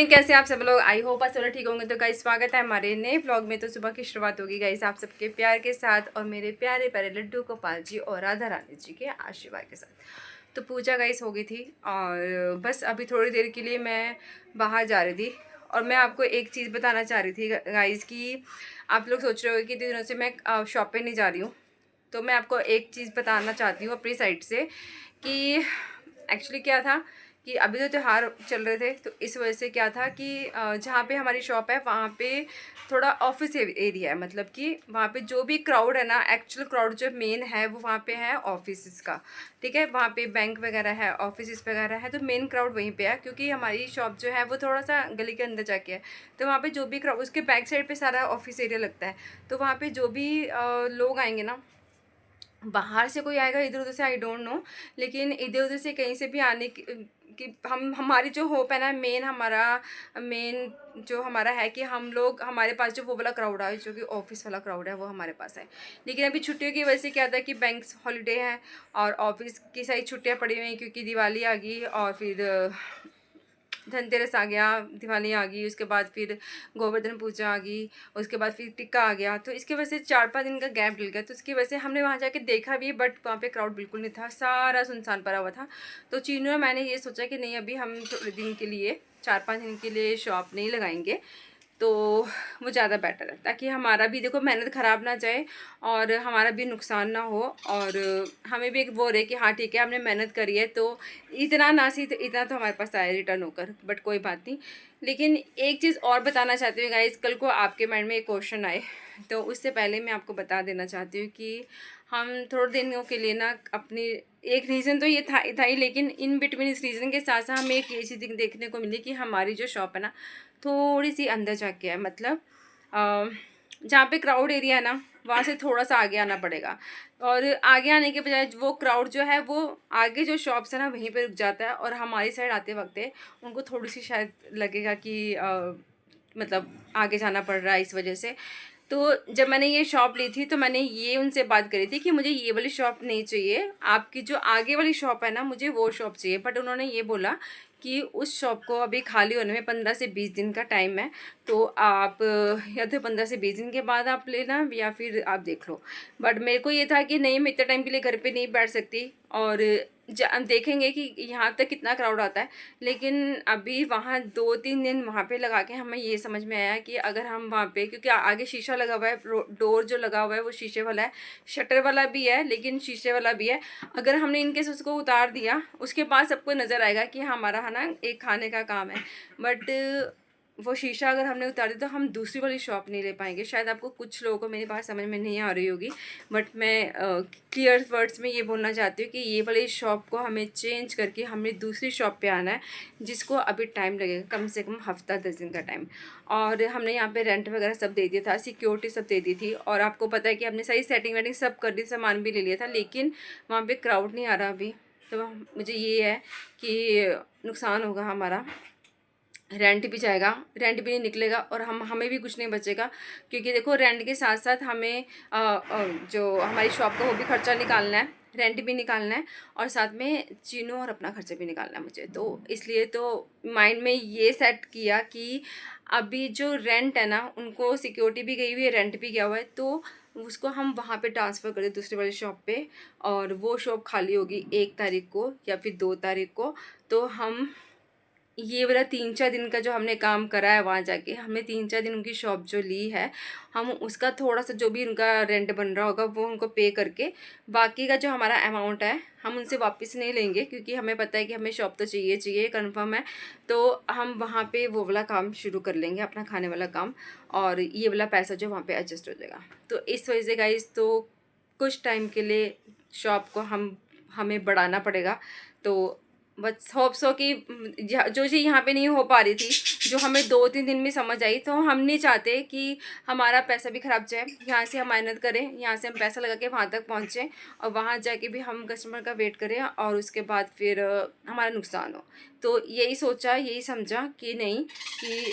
कैसे आप सब लोग, आई होप आप सब लोग ठीक होंगे। तो गाइस स्वागत है हमारे नए व्लॉग में। तो सुबह की शुरुआत होगी गाइस आप सबके प्यार के साथ और मेरे प्यारे प्यारे लड्डू गोपाल जी और राधा रानी जी के आशीर्वाद के साथ। तो पूजा गाइस हो गई थी और बस अभी थोड़ी देर के लिए मैं बाहर जा रही थी। और मैं आपको एक चीज़ बताना चाह रही थी गाइस कि आप लोग सोच रहे हो कि दिनों से मैं शॉप पे नहीं जा रही हूँ। तो मैं आपको एक चीज़ बताना चाहती हूँ अपनी साइड से कि एक्चुअली क्या था कि अभी तो त्यौहार चल रहे थे, तो इस वजह से क्या था कि जहाँ पे हमारी शॉप है वहाँ पे थोड़ा ऑफिस एरिया है। मतलब कि वहाँ पे जो भी क्राउड है ना, एक्चुअल क्राउड जो मेन है वो वहाँ पे है ऑफिस का। ठीक है, वहाँ पे बैंक वगैरह है, ऑफिस वगैरह है, तो मेन क्राउड वहीं पे है। क्योंकि हमारी शॉप जो है वो थोड़ा सा गली के अंदर जाके है, तो वहाँ पे जो भी क्राउड, उसके बैक साइड पे सारा ऑफिस एरिया लगता है। तो वहाँ पे जो भी लोग आएंगे ना, बाहर से कोई आएगा इधर उधर से, आई डोंट नो, लेकिन इधर उधर से कहीं से भी आने कि हमारी जो होप है ना, मेन जो हमारा है कि हम लोग, हमारे पास जो वो वाला क्राउड है, जो कि ऑफिस वाला क्राउड है, वो हमारे पास है। लेकिन अभी छुट्टियों की वजह से क्या था कि बैंक हॉलीडे है और ऑफिस की सारी छुट्टियां पड़ी हुई हैं, क्योंकि दिवाली आ गई और फिर धनतेरस आ गया, दिवाली आ गई, उसके बाद फिर गोवर्धन पूजा आ गई, उसके बाद फिर टिक्का आ गया। तो इसकी वजह से 4-5 दिन का गैप डल गया। तो इसकी वजह से हमने वहाँ जाके देखा भी, बट वहाँ पे क्राउड बिल्कुल नहीं था, सारा सुनसान पड़ा हुआ था। तो चीनू और मैंने ये सोचा कि नहीं, अभी हम थोड़े दिन के लिए, 4-5 दिन के लिए शॉप नहीं लगाएंगे, तो वो ज़्यादा बेटर है, ताकि हमारा भी देखो मेहनत ख़राब ना जाए और हमारा भी नुकसान ना हो, और हमें भी एक वो रहे कि हाँ ठीक है, हमने मेहनत करी है, तो इतना ना सी इतना तो हमारे पास आए रिटर्न होकर, बट कोई बात नहीं। लेकिन एक चीज़ और बताना चाहती हूँ गाइस, कल को आपके माइंड में एक क्वेश्चन आए, तो उससे पहले मैं आपको बता देना चाहती हूँ कि हम थोड़े दिनों के लिए ना अपनी, एक रीज़न तो ये था ही, लेकिन इन बिटवीन इस रीज़न के साथ साथ हमें एक ये चीज़ देखने को मिली कि हमारी जो शॉप है ना, थोड़ी सी अंदर जाके है। मतलब जहाँ पे क्राउड एरिया है ना, वहाँ से थोड़ा सा आगे आना पड़ेगा। और आगे आने के बजाय वो क्राउड जो है वो आगे जो शॉप्स है ना वहीं पे रुक जाता है, और हमारी साइड आते वक्त उनको थोड़ी सी शायद लगेगा कि मतलब आगे जाना पड़ रहा है इस वजह से। तो जब मैंने ये शॉप ली थी तो मैंने ये उनसे बात करी थी कि मुझे ये वाली शॉप नहीं चाहिए, आपकी जो आगे वाली शॉप है ना, मुझे वो शॉप चाहिए। बट उन्होंने ये बोला कि उस शॉप को अभी खाली होने में 15 से 20 दिन का टाइम है, तो आप या तो 15 से 20 दिन के बाद आप लेना या फिर आप देख लो। बट मेरे को ये था कि नहीं, मैं इतने टाइम के लिए घर पे नहीं बैठ सकती, और देखेंगे कि यहाँ तक कितना क्राउड आता है। लेकिन अभी वहाँ 2-3 दिन वहाँ पे लगा के हमें ये समझ में आया कि अगर हम वहाँ पे, क्योंकि आगे शीशा लगा हुआ है, डोर जो लगा हुआ है वो शीशे वाला है, शटर वाला भी है लेकिन शीशे वाला भी है। अगर हमने इनकेस उसको उतार दिया, उसके बाद सबको नज़र आएगा कि हमारा है ना एक खाने का काम है, बट वो शीशा अगर हमने उतार दिया तो हम दूसरी वाली शॉप नहीं ले पाएंगे। शायद आपको कुछ लोगों को मेरी बात समझ में नहीं आ रही होगी, बट मैं क्लियर वर्ड्स में ये बोलना चाहती हूँ कि ये वाली शॉप को हमें चेंज करके हमें दूसरी शॉप पे आना है, जिसको अभी टाइम लगेगा, कम से कम हफ्ता 10 दिन का टाइम। और हमने यहाँ पे रेंट वगैरह सब दे दिया था, सिक्योरिटी सब दे दी थी, और आपको पता है कि हमने सारी सेटिंग वेटिंग सब कर दी, सामान भी ले लिया था, लेकिन वहाँ पर क्राउड नहीं आ रहा अभी। तो मुझे ये है कि नुकसान होगा हमारा, रेंट भी जाएगा, रेंट भी नहीं निकलेगा, और हमें भी कुछ नहीं बचेगा। क्योंकि देखो रेंट के साथ साथ हमें जो हमारी शॉप का वो भी खर्चा निकालना है, रेंट भी निकालना है, और साथ में चीनू और अपना खर्चा भी निकालना है मुझे। तो इसलिए तो माइंड में ये सेट किया कि अभी जो रेंट है ना, उनको सिक्योरिटी भी गई हुई है, रेंट भी गया हुआ है, तो उसको हम वहाँ पे ट्रांसफ़र कर दें दूसरी वाली शॉप पे, और वो शॉप खाली होगी 1 तारीख को या फिर 2 तारीख को। तो हम ये वाला 3-4 दिन का जो हमने काम करा है वहाँ जाके, हमने 3-4 दिन उनकी शॉप जो ली है, हम उसका थोड़ा सा जो भी उनका रेंट बन रहा होगा वो उनको पे करके, बाकी का जो हमारा अमाउंट है हम उनसे वापस नहीं लेंगे, क्योंकि हमें पता है कि हमें शॉप तो चाहिए चाहिए, कंफर्म है। तो हम वहाँ पे वो वाला काम शुरू कर लेंगे, अपना खाने वाला काम, और ये वाला पैसा जो वहाँ पे एडजस्ट हो जाएगा। तो इस वजह से गाइस, तो कुछ टाइम के लिए शॉप को हमें बढ़ाना पड़ेगा। तो बस होप सो कि जो चीज़ यहाँ पे नहीं हो पा रही थी, जो हमें 2-3 दिन में समझ आई, तो हम नहीं चाहते कि हमारा पैसा भी ख़राब जाए। यहाँ से हम मेहनत करें, यहाँ से हम पैसा लगा के वहाँ तक पहुँचें, और वहाँ जाके भी हम कस्टमर का वेट करें, और उसके बाद फिर हमारा नुकसान हो। तो यही सोचा, यही समझा कि नहीं, कि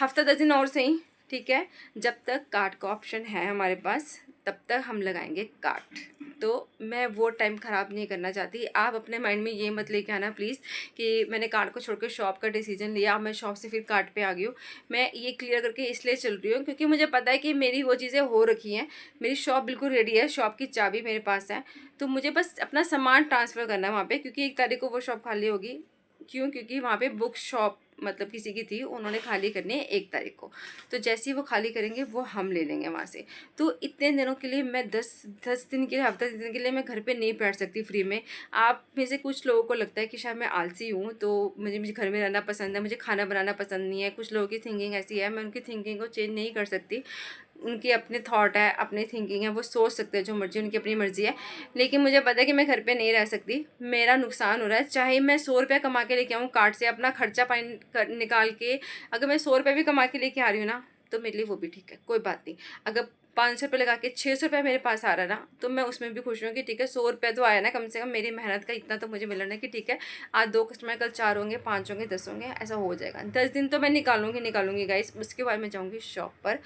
हफ्ता 10 दिन और सही, ठीक है, जब तक कार्ड का ऑप्शन है हमारे पास तब तक हम लगाएंगे काट। तो मैं वो टाइम ख़राब नहीं करना चाहती। आप अपने माइंड में ये मत लेके आना प्लीज़ कि मैंने काट को छोड़कर शॉप का डिसीजन लिया, अब मैं शॉप से फिर काट पे आ गई हूँ। मैं ये क्लियर करके इसलिए चल रही हूँ क्योंकि मुझे पता है कि मेरी वो चीज़ें हो रखी हैं। मेरी शॉप बिल्कुल रेडी है, शॉप की चाबी मेरे पास है, तो मुझे बस अपना सामान ट्रांसफ़र करना है वहाँ पे, क्योंकि 1 तारीख को वो शॉप खाली होगी। क्यों? क्योंकि वहाँ पे बुक शॉप मतलब किसी की थी, उन्होंने खाली करनी है 1 तारीख को। तो जैसे ही वो खाली करेंगे वो हम ले लेंगे वहाँ से। तो इतने दिनों के लिए मैं 10 दिन के लिए, हफ्ता 10 दिन के लिए मैं घर पे नहीं बैठ सकती फ्री में। आप में से कुछ लोगों को लगता है कि शायद मैं आलसी हूँ, तो मुझे घर में रहना पसंद है, मुझे खाना बनाना पसंद नहीं है। कुछ लोगों की थिंकिंग ऐसी है, मैं उनकी थिंकिंग को चेंज नहीं कर सकती। उनके अपने थॉट है, अपनी थिंकिंग है, वो सोच सकते हैं जो मर्ज़ी, उनकी अपनी मर्ज़ी है। लेकिन मुझे पता है कि मैं घर पे नहीं रह सकती, मेरा नुकसान हो रहा है। चाहे मैं 100 रुपया कमा के लेके आऊँ कार्ड से, अपना खर्चा पानी निकाल के, अगर मैं 100 रुपये भी कमा के लेके आ रही हूँ ना, तो मेरे लिए वो भी ठीक है, कोई बात नहीं। अगर 500 रुपये लगा के 600 रुपये मेरे पास आ रहा है ना, तो मैं उसमें भी खुश हूँ कि ठीक है 100 रुपया तो आया ना, कम से कम मेरी मेहनत का इतना तो मुझे मिल रहा है कि ठीक है आज 2 कस्टमर, कल 4 होंगे, 5 होंगे, 10 होंगे, ऐसा हो जाएगा। 10 दिन तो मैं निकालूंगी गाइस। उसके बाद मैं जाऊँगी शॉप पर।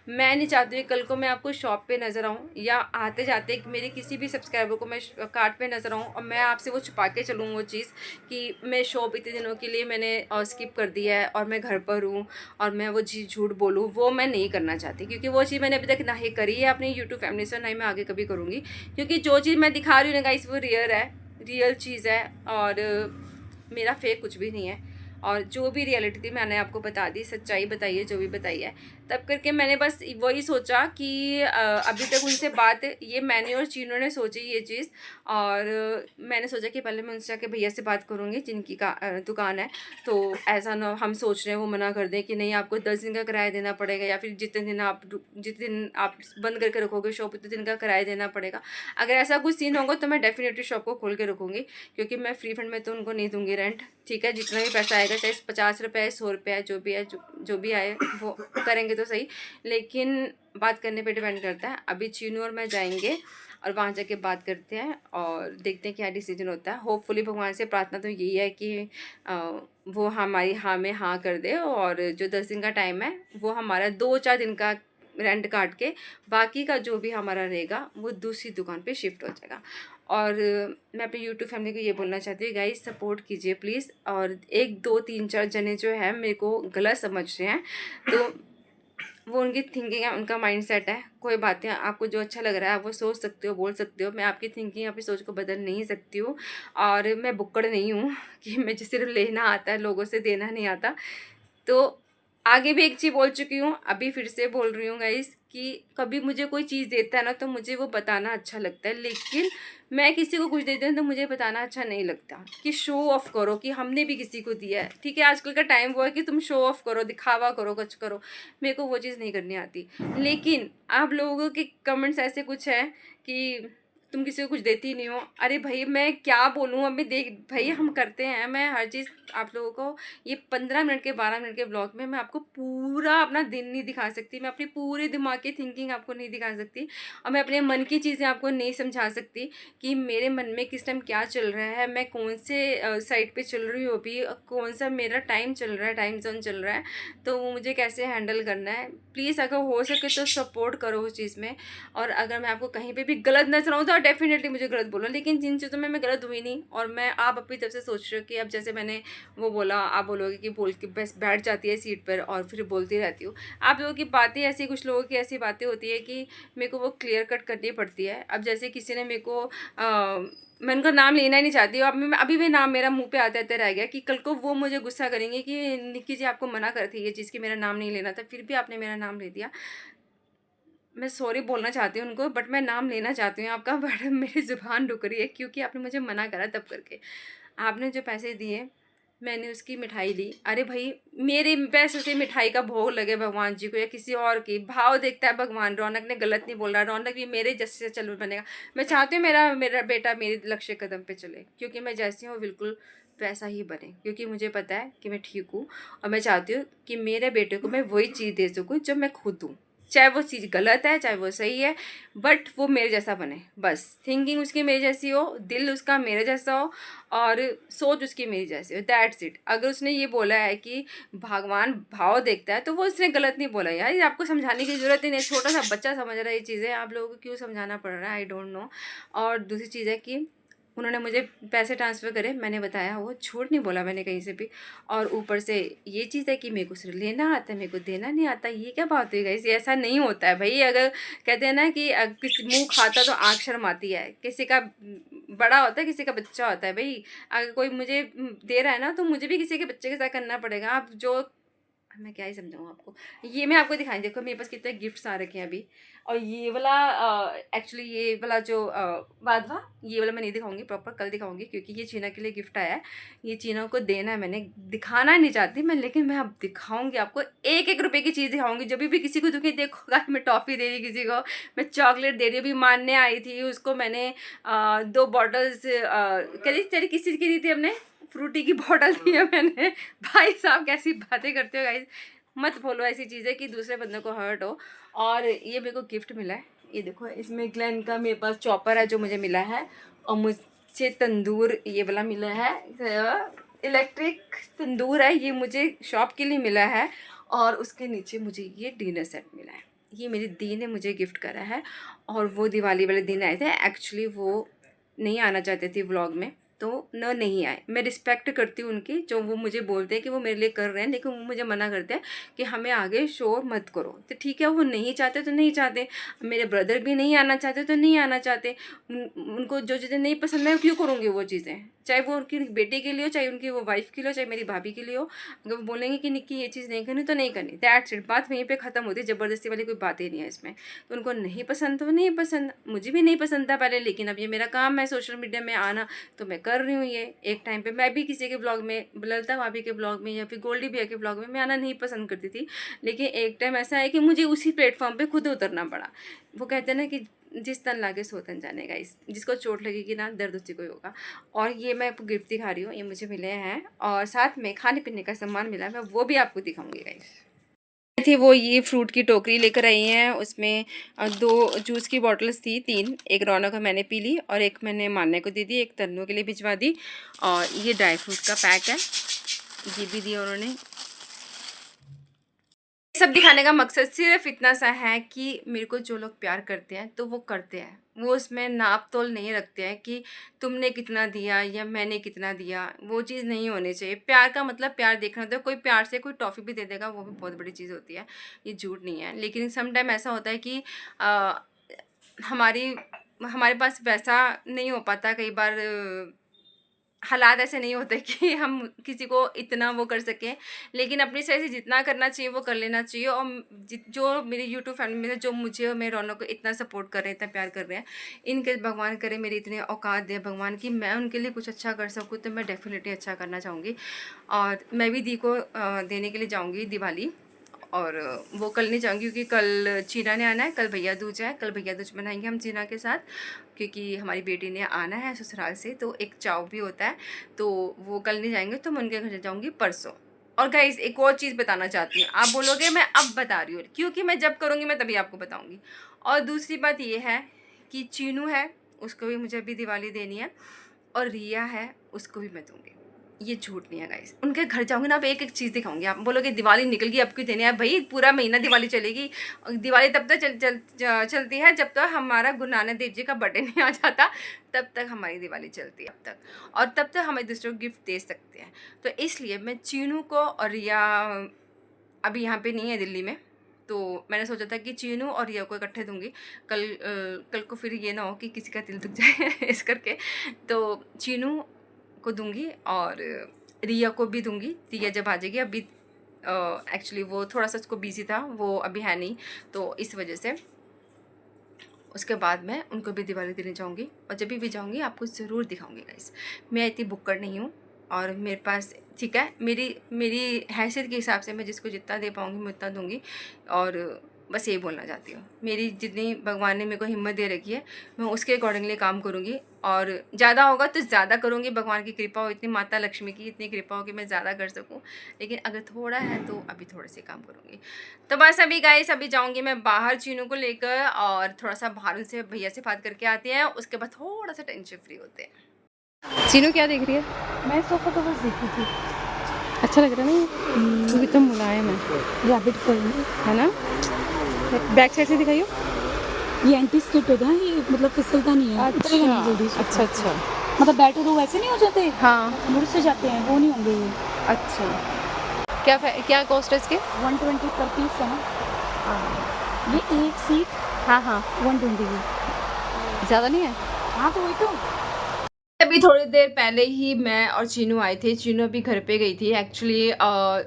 मैं नहीं चाहती हूँ कल को मैं आपको शॉप पे नज़र आऊँ या आते जाते मेरे किसी भी सब्सक्राइबर को मैं कार्ट पे नज़र आऊँ और मैं आपसे वो छुपा के चलूँ वो चीज़ कि मैं शॉप इतने दिनों के लिए मैंने स्किप कर दिया है और मैं घर पर हूँ और मैं वो चीज़ झूठ बोलूँ, वो मैं नहीं करना चाहती। क्योंकि वो चीज़ मैंने अभी तक ना ही करी है अपनी यूट्यूब फैमिली से, ना ही मैं आगे कभी करूँगी। क्योंकि जो चीज़ मैं दिखा रही हूँ ना गाइस, वो रियल चीज़ है और मेरा फेक कुछ भी नहीं है। और जो भी रियलिटी थी मैंने आपको बता दी, सच्चाई बताई है, जो भी बताई है। तब करके मैंने बस वही सोचा कि अभी तक उनसे बात, ये मैंने और चीनों ने सोची ये चीज़। और मैंने सोचा कि पहले मैं उनसे जाके भैया से बात करूँगी जिनकी दुकान है। तो ऐसा ना हम सोच रहे हैं वो मना कर दें कि नहीं आपको 10 दिन का किराया देना पड़ेगा, या फिर जितने दिन आप बंद करके रखोगे शॉप उतने दिन का किराया देना पड़ेगा। अगर ऐसा कुछ सीन होगा तो मैं डेफिनेटली शॉप को खोल के रखूँगी, क्योंकि मैं फ्री फंड में तो उनको नहीं दूँगी रेंट। ठीक है, जितना भी पैसा आएगा, चाहे 50 रुपये 100 रुपये जो भी है, जो भी आए वो करेंगे तो सही, लेकिन बात करने पे डिपेंड करता है। अभी चीनू और मैं जाएंगे और वहाँ जाके बात करते हैं और देखते हैं क्या डिसीजन होता है। होपफुली भगवान से प्रार्थना तो यही है कि वो हमारी हाँ में हाँ कर दे, और जो 10 दिन का टाइम है वो हमारा 2-4 दिन का रेंट काट के बाकी का जो भी हमारा रहेगा वो दूसरी दुकान पे शिफ्ट हो जाएगा। और मैं अपनी यूट्यूब फैमिली को ये बोलना चाहती हूँ गाइस, सपोर्ट कीजिए प्लीज़। और 1 2 3 4 जने जो है मेरे को गलत समझ रहे हैं, तो वो उनकी थिंकिंग है, उनका माइंडसेट है, कोई बात नहीं। आपको जो अच्छा लग रहा है आप वो सोच सकते हो, बोल सकते हो। मैं आपकी थिंकिंग, आपकी सोच को बदल नहीं सकती हूँ। और मैं बुक्कड़ नहीं हूँ कि मुझे सिर्फ लेना आता है, लोगों से देना नहीं आता। तो आगे भी एक चीज़ बोल चुकी हूँ, अभी फिर से बोल रही हूँ गाइस कि कभी मुझे कोई चीज़ देता है ना तो मुझे वो बताना अच्छा लगता है, लेकिन मैं किसी को कुछ देती हूँ तो मुझे बताना अच्छा नहीं लगता कि शो ऑफ करो कि हमने भी किसी को दिया है। ठीक है, आजकल का टाइम वो है कि तुम शो ऑफ करो, दिखावा करो, कुछ करो। मेरे को वो चीज़ नहीं करनी आती। लेकिन आप लोगों के कमेंट्स ऐसे कुछ हैं कि तुम किसी को कुछ देती नहीं हो। अरे भाई मैं क्या बोलूँ, अभी देख भाई हम करते हैं, मैं हर चीज़ आप लोगों को ये 15 मिनट के 12 मिनट के ब्लॉग में मैं आपको पूरा अपना दिन नहीं दिखा सकती, मैं अपनी पूरे दिमाग की थिंकिंग आपको नहीं दिखा सकती, और मैं अपने मन की चीज़ें आपको नहीं समझा सकती कि मेरे मन में किस टाइम क्या चल रहा है, मैं कौन से साइड पे चल रही हूँ अभी, कौन सा मेरा टाइम चल रहा है, टाइम जोन चल रहा है, तो वो मुझे कैसे हैंडल करना है। प्लीज़ अगर हो सके तो सपोर्ट करो उस चीज़ में। और अगर मैं आपको कहीं पे भी गलत नजर आऊँ तो डेफिनेटली मुझे गलत बोलो, लेकिन जिन चीज़ों में मैं गलत हुई नहीं, और मैं आप अपनी तरफ से सोच रही हो कि अब जैसे मैंने वो बोला, आप बोलोगे कि बोल के बस बैठ जाती है सीट पर और फिर बोलती रहती हूँ। आप लोगों की बातें ऐसी, कुछ लोगों की ऐसी बातें होती है कि मेरे को वो क्लियर कट करनी पड़ती है। अब जैसे किसी ने मेरे को मैं उनका नाम लेना ही नहीं चाहती हूँ, अभी भी नाम मेरा मुंह पे आते आते रह गया कि कल को वो मुझे गुस्सा करेंगे कि निक्की जी आपको मना कर थी ये चीज़ कि मेरा नाम नहीं लेना था, फिर भी आपने मेरा नाम ले दिया। मैं सॉरी बोलना चाहती हूँ उनको, बट मैं नाम लेना चाहती हूँ आपका, बट मेरी ज़ुबान रुक रही है क्योंकि आपने मुझे मना करा तब करके। आपने जो पैसे दिए मैंने उसकी मिठाई ली। अरे भाई मेरे पैसे से मिठाई का भोग लगे भगवान जी को या किसी और की, भाव देखता है भगवान। रौनक ने गलत नहीं बोल रहा, रौनक भी मेरे जैसे चल बनेगा। मैं चाहती हूँ मेरा मेरा बेटा मेरे लक्ष्य कदम पे चले, क्योंकि मैं जैसी हूँ बिल्कुल वैसा ही बने, क्योंकि मुझे पता है कि मैं ठीक हूँ। और मैं चाहती हूँ कि मेरे बेटे को मैं वही चीज़ दे सकूँ जो मैं खुद हूँ। चाहे वो चीज़ गलत है चाहे वो सही है, बट वो मेरे जैसा बने, बस थिंकिंग उसकी मेरे जैसी हो, दिल उसका मेरे जैसा हो, और सोच उसकी मेरी जैसी हो, दैट्स इट। अगर उसने ये बोला है कि भगवान भाव देखता है तो वो उसने गलत नहीं बोला यार, ये आपको समझाने की ज़रूरत ही नहीं, छोटा सा बच्चा समझ रहा है ये चीज़ें, आप लोगों को क्यों समझाना पड़ रहा है, आई डोंट नो। और दूसरी चीज़ है कि उन्होंने मुझे पैसे ट्रांसफ़र करे, मैंने बताया, वो झूठ नहीं बोला मैंने कहीं से भी। और ऊपर से ये चीज़ है कि मेरे को सिर्फ लेना आता है, मेरे को देना नहीं आता, ये क्या बात हुई गाइस? ऐसा नहीं होता है भाई। अगर कहते हैं ना कि किसी मुँह खाता तो आँख शर्माती है, किसी का बड़ा होता है किसी का बच्चा होता है भाई। अगर कोई मुझे दे रहा है ना तो मुझे भी किसी के बच्चे के साथ करना पड़ेगा। आप जो, मैं क्या ही समझाऊँ आपको। ये मैं आपको दिखाई, देखो मेरे पास कितने गिफ्ट्स आ रखे हैं अभी। और ये वाला एक्चुअली ये वाला जो वाधवा, ये वाला मैं नहीं दिखाऊंगी प्रॉपर, कल दिखाऊंगी, क्योंकि ये चीना के लिए गिफ्ट आया है। ये चीना को देना है, मैंने दिखाना नहीं चाहती मैं, लेकिन मैं अब दिखाऊंगी आपको। 1-1 रुपए की चीज़ दिखाऊंगी। जब भी किसी को दुखी देखोगा, मैं टॉफ़ी दे रही किसी को, मैं चॉकलेट दे रही हूँ। अभी मानने आई थी उसको मैंने 2 बॉटल्स तेरी किस चीज़ की दी थी हमने, फ्रूटी की बॉटल दी है मैंने। भाई साहब कैसी बातें करते हो गाइस, मत बोलो ऐसी चीज़ें कि दूसरे बंदे को हर्ट हो। और ये मेरे को गिफ्ट मिला है, ये देखो, इसमें ग्लेन का मेरे पास चॉपर है जो मुझे मिला है, और मुझे तंदूर ये वाला मिला है, इलेक्ट्रिक तंदूर है, ये मुझे शॉप के लिए मिला है। और उसके नीचे मुझे ये डिनर सेट मिला है, ये मेरी दी ने मुझे गिफ्ट करा है। और वो दिवाली वाले दिन आए थे, एक्चुअली वो नहीं आना चाहते थे व्लॉग में, तो न नहीं आए। मैं रिस्पेक्ट करती हूँ उनकी, जो वो मुझे बोलते हैं कि वो मेरे लिए कर रहे हैं, लेकिन वो मुझे मना करते हैं कि हमें आगे शो मत करो। तो ठीक है, वो नहीं चाहते तो नहीं चाहते। मेरे ब्रदर भी नहीं आना चाहते तो नहीं आना चाहते। उनको जो चीज़ें नहीं पसंद है क्यों करूँगी वो चीज़ें, चाहे वो उनकी बेटी के लिए हो, चाहे उनकी वो वाइफ के लिए हो, चाहे मेरी भाभी के लिए हो। अगर वो बोलेंगे कि निक्की ये चीज़ नहीं करनी तो नहीं करनी, दैट्स इट। बात वहीं पे ख़त्म होती है, ज़बरदस्ती वाली कोई बात ही नहीं है इसमें। तो उनको नहीं पसंद तो नहीं पसंद, मुझे भी नहीं पसंद था पहले, लेकिन अब ये मेरा काम है सोशल मीडिया में आना, तो मैं कर रही हूँ ये। एक टाइम पे मैं भी किसी के ब्लॉग में, ललिता भाभी के ब्लॉग में या फिर गोल्डी भैया के ब्लॉग में मैं आना नहीं पसंद करती थी, लेकिन एक टाइम ऐसा है कि मुझे उसी प्लेटफॉर्म पे खुद उतरना पड़ा। वो कहते हैं ना कि जिस तन लागे सो तन जाने गाइस, जिसको चोट लगेगी ना दर्द उसी को ही होगा। और ये मैं आपको गिफ्ट दिखा रही हूँ, ये मुझे मिले हैं, और साथ में खाने पीने का सामान मिला है, मैं वो भी आपको दिखाऊंगी गाइस। थी वो ये फ्रूट की टोकरी लेकर आई हैं, उसमें 2 जूस की बॉटल्स थी, 3, एक रौनक को मैंने पी ली और एक मैंने मान्य को दे दी, एक तन्नू के लिए भिजवा दी। और ये ड्राई फ्रूट का पैक है, ये भी दिया उन्होंने। सब दिखाने का मकसद सिर्फ इतना सा है कि मेरे को जो लोग प्यार करते हैं तो वो करते हैं, वो उसमें नाप तोल नहीं रखते हैं कि तुमने कितना दिया या मैंने कितना दिया, वो चीज़ नहीं होनी चाहिए। प्यार का मतलब प्यार देखना होता है। कोई प्यार से कोई टॉफ़ी भी दे देगा, वो भी बहुत बड़ी चीज़ होती है, ये झूठ नहीं है। लेकिन सम टाइम ऐसा होता है कि हमारी हमारे पास वैसा नहीं हो पाता कई बार, हालात ऐसे नहीं होते कि हम किसी को इतना वो कर सकें, लेकिन अपनी साइड से जितना करना चाहिए वो कर लेना चाहिए। और जो मेरी यूट्यूब फैमिली में से जो मुझे और मेरे रौनक को इतना सपोर्ट कर रहे हैं, इतना प्यार कर रहे हैं, इनके भगवान करे मेरी इतनी औकात दे भगवान की मैं उनके लिए कुछ अच्छा कर सकूँ, तो मैं डेफिनेटली अच्छा करना चाहूँगी। और मैं भी दी को देने के लिए जाऊँगी दिवाली, और वो कल नहीं जाऊँगी क्योंकि कल चीना ने आना है, कल भैया दूज है, कल भैया दूज मनाएंगे हम चीना के साथ, क्योंकि हमारी बेटी ने आना है ससुराल से, तो एक चाव भी होता है, तो वो कल नहीं जाएंगे, तो मैं उनके घर जाऊँगी परसों। और गाइस एक और चीज़ बताना चाहती हूँ, आप बोलोगे मैं अब बता रही हूँ, क्योंकि मैं जब करूँगी मैं तभी आपको बताऊँगी। और दूसरी बात ये है कि चीनू है, उसको भी मुझे अभी दिवाली देनी है, और रिया है उसको भी मैं दूँगी, ये झूठ नहीं है गाइस। उनके घर जाऊंगी ना, अब एक एक चीज़ दिखाऊंगी। आप बोलोगे दिवाली निकल गई अब क्यों देने है, भाई पूरा महीना दिवाली चलेगी। दिवाली तब तक चलती है जब तक हमारा गुरु नानक देव जी का बर्थडे नहीं आ जाता, तब तक हमारी दिवाली चलती है अब तक, और तब तक हम एक दूसरे को गिफ्ट दे सकते हैं। तो इसलिए मैं चीनू को, और रिया अभी यहाँ पे नहीं है दिल्ली में, तो मैंने सोचा था कि चीनू और रिया को इकट्ठे दूंगी। कल को फिर ये ना हो कि किसी का दिल दुख जाए इस करके, तो चीनू को दूंगी और रिया को भी दूंगी। रिया जब आ जाएगी, अभी एक्चुअली वो थोड़ा सा उसको बिजी था, वो अभी है नहीं, तो इस वजह से उसके बाद मैं उनको भी दिवाली देने जाऊँगी। और जब भी जाऊँगी आपको ज़रूर दिखाऊँगी गाइस। मैं इतनी बुक्कड़ नहीं हूँ, और मेरे पास ठीक है, मेरी मेरी हैसियत के हिसाब से मैं जिसको जितना दे पाऊँगी मैं उतना दूँगी। और बस यही बोलना चाहती हूँ। मेरी जितनी भगवान ने मेरे को हिम्मत दे रखी है मैं उसके अकॉर्डिंगली काम करूँगी, और ज़्यादा होगा तो ज़्यादा करूँगी। भगवान की कृपा हो, इतनी माता लक्ष्मी की इतनी कृपा हो कि मैं ज़्यादा कर सकूँ, लेकिन अगर थोड़ा है तो अभी थोड़े से काम करूँगी। तो बस अभी गाइस अभी जाऊँगी मैं बाहर चीनू को लेकर, और थोड़ा सा बाहर उनसे भैया से बात करके आते हैं, उसके बाद थोड़ा सा टेंशन फ्री होते हैं। चीनू क्या देख रही है? मैं सोफा कवर्स देखी थी। अच्छा लग रहा है ना, क्योंकि तो मुलायम है, रैबिट फर है ना। बैक साइड से दिखाइयो। ये एंटी स्किट होता है, ये मतलब फिसलता नहीं है। उतरेगा नहीं जल्दी। अच्छा अच्छा, मतलब बैठो तो वैसे नहीं हो जाते, हाँ मुड़ से जाते हैं, वो नहीं होंगे ये। अच्छा, क्या कॉस्ट है इसके? 120 पर पीस है ना। हाँ ये एक सीट हाँ हाँ, 120 की। ज़्यादा नहीं है। हाँ तो वही तो। अभी थोड़ी देर पहले ही मैं और चीनू आए थे। चीनू अभी घर पे गई थी एक्चुअली।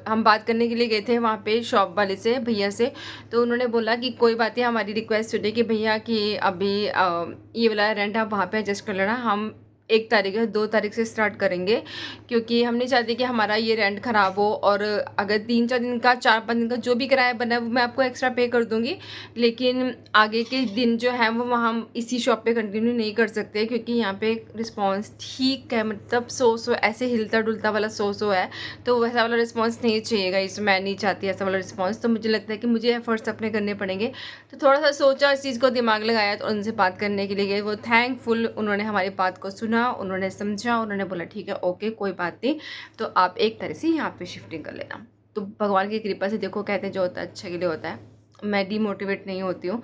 हम बात करने के लिए गए थे वहाँ पे शॉप वाले से, भैया से। तो उन्होंने बोला कि कोई बात नहीं, हमारी रिक्वेस्ट सुने कि भैया कि अभी ये वाला रेंट आप वहाँ पे एडजस्ट कर लेना, हम 1 तारीख या 2 तारीख से स्टार्ट करेंगे, क्योंकि हम नहीं चाहते कि हमारा ये रेंट ख़राब हो। और अगर 3-4 दिन का 4-5 दिन का जो भी किराया बना है वो मैं आपको एक्स्ट्रा पे कर दूँगी, लेकिन आगे के दिन जो है वो हम इसी शॉप पे कंटिन्यू नहीं कर सकते, क्योंकि यहाँ पे रिस्पॉन्स ठीक है, मतलब सो ऐसे हिलता डुलता वाला सो है, तो वैसा वाला रिस्पॉन्स नहीं चाहिएगा। इस मैं नहीं चाहती ऐसा वाला रिस्पॉन्स। तो मुझे लगता है कि मुझे एफर्ट्स अपने करने पड़ेंगे। तो थोड़ा सा सोचा, इस चीज़ को दिमाग लगाया, तो उनसे बात करने के लिए गए। वो थैंकफुल, उन्होंने हमारी बात को सुना, उन्होंने समझा, उन्होंने बोला ठीक है ओके कोई बात नहीं, तो आप 1 तारीख से यहाँ पे शिफ्टिंग कर लेना। तो भगवान की कृपा से देखो, कहते हैं जो होता है अच्छे के लिए होता है, मैं डीमोटिवेट नहीं होती हूँ।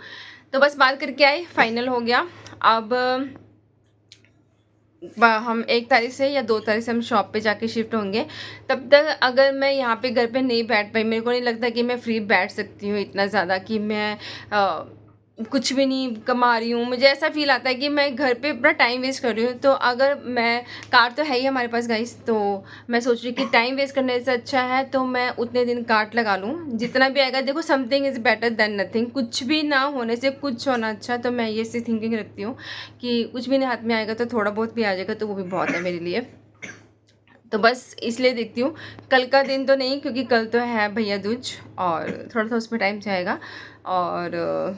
तो बस बात करके आई, फाइनल हो गया। अब हम 1 तारीख से या 2 तारीख से हम शॉप पे जाके शिफ्ट होंगे। तब तक अगर मैं यहाँ पे घर पे नहीं बैठ पाई, मेरे को नहीं लगता कि मैं फ्री बैठ सकती हूँ इतना ज़्यादा कि मैं कुछ भी नहीं कमा रही हूँ। मुझे ऐसा फ़ील आता है कि मैं घर पे अपना टाइम वेस्ट कर रही हूँ। तो अगर मैं, कार तो है ही हमारे पास गाइस, तो मैं सोच रही कि टाइम वेस्ट करने से अच्छा है तो मैं उतने दिन कार्ट लगा लूँ, जितना भी आएगा। देखो, something is better than nothing, कुछ भी ना होने से कुछ होना अच्छा। तो मैं ये सी थिंकिंग रखती हूँ कि कुछ भी नहीं हाथ में आएगा तो थोड़ा बहुत भी आ जाएगा तो वो भी बहुत है मेरे लिए। तो बस इसलिए देखती हूँ, कल का दिन तो नहीं, क्योंकि कल तो है भैया दूज और थोड़ा सा उसमें टाइम जाएगा। और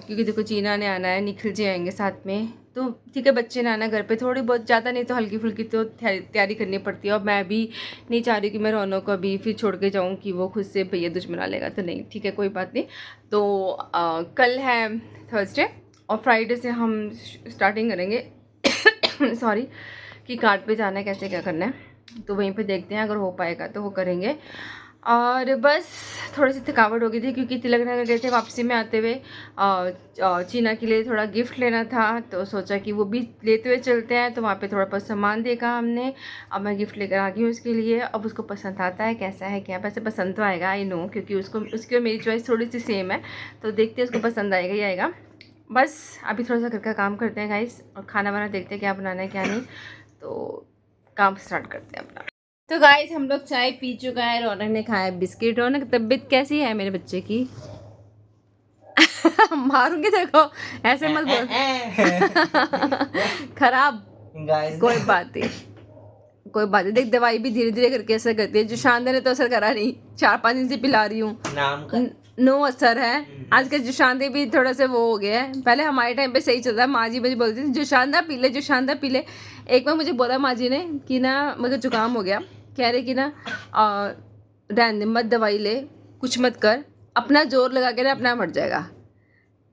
क्योंकि देखो जीना ने आना है, निखिल जी आएंगे साथ में, तो ठीक है, बच्चे ने आना घर पे, थोड़ी बहुत, ज़्यादा नहीं तो हल्की फुल्की तो तैयारी करनी पड़ती है। और मैं भी नहीं चाह रही कि मैं रौनक को अभी फिर छोड़ के जाऊँ कि वो खुद से भैया दूज मना लेगा, तो नहीं, ठीक है कोई बात नहीं। तो कल है थर्सडे और फ्राइडे से हम स्टार्टिंग करेंगे सॉरी, कि कार्ट पे जाना है, कैसे क्या करना है, तो वहीं पे देखते हैं, अगर हो पाएगा तो वो करेंगे। और बस थोड़ी सी थकावट हो गई थी, क्योंकि तिलक नगर गए थे, वापसी में आते हुए चीना के लिए थोड़ा गिफ्ट लेना था, तो सोचा कि वो भी लेते हुए चलते हैं। तो वहाँ पे थोड़ा बहुत सामान देखा हमने, अब मैं गिफ्ट लेकर आ गई हूँ उसके लिए। अब उसको पसंद आता है कैसा है क्या, वैसे पसंद तो आएगा, आई नो, क्योंकि उसकी और मेरी चॉइस थोड़ी सी सेम है, तो देखते हैं उसको पसंद आएगा ही आएगा। बस अभी थोड़ा सा घर का काम करते हैं गाइस, और खाना वाना देखते हैं क्या बनाना है क्या नहीं, तो काम स्टार्ट करते हैं अपना। तो गाइस हम लोग चाय पी चुका है, रौनक ने खाया बिस्किट। रौनक तबीयत कैसी है मेरे बच्चे की? मारूंगी देखो, ऐसे मत बोल। खराब, कोई बात नहीं, कोई बात नहीं। देख, दवाई भी धीरे धीरे करके असर करती है। जो शानदार ने तो असर करा नहीं, 4-5 दिन से पिला रही हूँ, नो असर है। आज कल जुशांदे भी थोड़ा सा वो हो गया है, पहले हमारे टाइम पे सही चलता है। माँ जी मुझे बोलती थी जुशांदा पी ले, जुशांदा पी ले। एक बार मुझे बोला माँ जी ने कि ना मुझे जुकाम हो गया, कह रहे कि ना रहने मत, दवाई ले, कुछ मत कर, अपना जोर लगा के ना अपना मर जाएगा।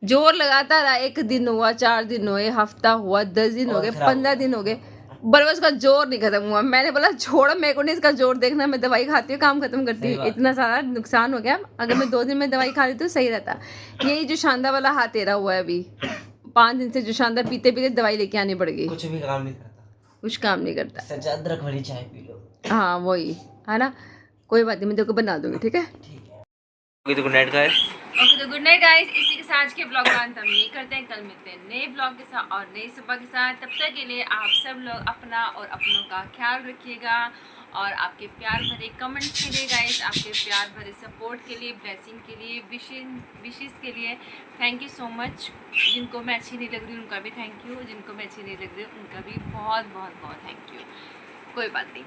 जोर लगाता रहा, 1 दिन हुआ, 4 दिन हुए, हफ्ता हुआ, 10 दिन हो गए, 15 दिन हो गए, बरबर उसका जोर नहीं खत्म हुआ। मैंने बोला छोड़, मेरे को नहीं इसका जोर देखना, मैं दवाई खाती हूँ, काम खत्म करती हूँ। इतना सारा नुकसान हो गया, अगर मैं 2 दिन में दवाई खा लेती तो सही रहता। यही जो शानदार वाला हाथ तेरा हुआ है अभी, 5 दिन से जो शानदार पीते पीते दवाई लेके आनी पड़ गई। कुछ भी काम नहीं करता, कुछ काम नहीं करता। सच अदरक वाली चाय पी लो। हाँ वही है ना, कोई बात नहीं, मैं तेरे को बना दूंगी, ठीक है। तो गुड नाइट गाइस। ओके, तो गुड नाइट गाइस। इसी के साथ आज के ब्लॉग का अंत हम यही करते हैं। कल मिलते हैं नए ब्लॉग के साथ और नई सुबह के साथ। तब तक के लिए आप सब लोग अपना और अपनों का ख्याल रखिएगा, और आपके प्यार भरे कमेंट्स के लिए गाइस, आपके प्यार भरे सपोर्ट के लिए, ब्लेसिंग के लिए, विशेस के लिए थैंक यू सो मच। जिनको मैं अच्छी नहीं लग रही उनका भी थैंक यू, जिनको मैं अच्छी नहीं लग रही उनका भी बहुत बहुत बहुत थैंक यू। कोई बात नहीं,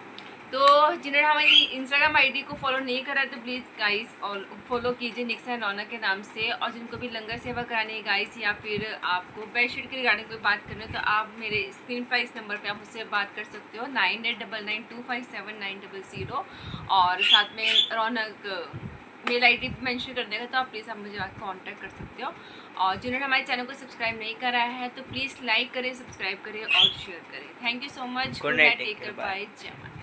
तो जिन्होंने हमारी इंस्टाग्राम आईडी को फॉलो नहीं करा है तो प्लीज़ गाइस और फॉलो कीजिए निक्सा एंड रौनक के नाम से। और जिनको भी लंगर सेवा करानी है गाइस या फिर आपको बेडशीट के रिगार्डिंग कोई बात करनी है तो आप मेरे स्क्रीन पर इस नंबर पे आप मुझसे बात कर सकते हो 9899257900। और साथ में रौनक मेल आईडी मेंशन कर देगा तो आप प्लीज़ आप मुझे कांटेक्ट कर सकते हो। और जिन्होंने हमारे चैनल को सब्सक्राइब नहीं करा है तो प्लीज़ लाइक करें, सब्सक्राइब करें और शेयर करें। Thank you so much. Good night, take take care, care, bye. Bye, जय माता।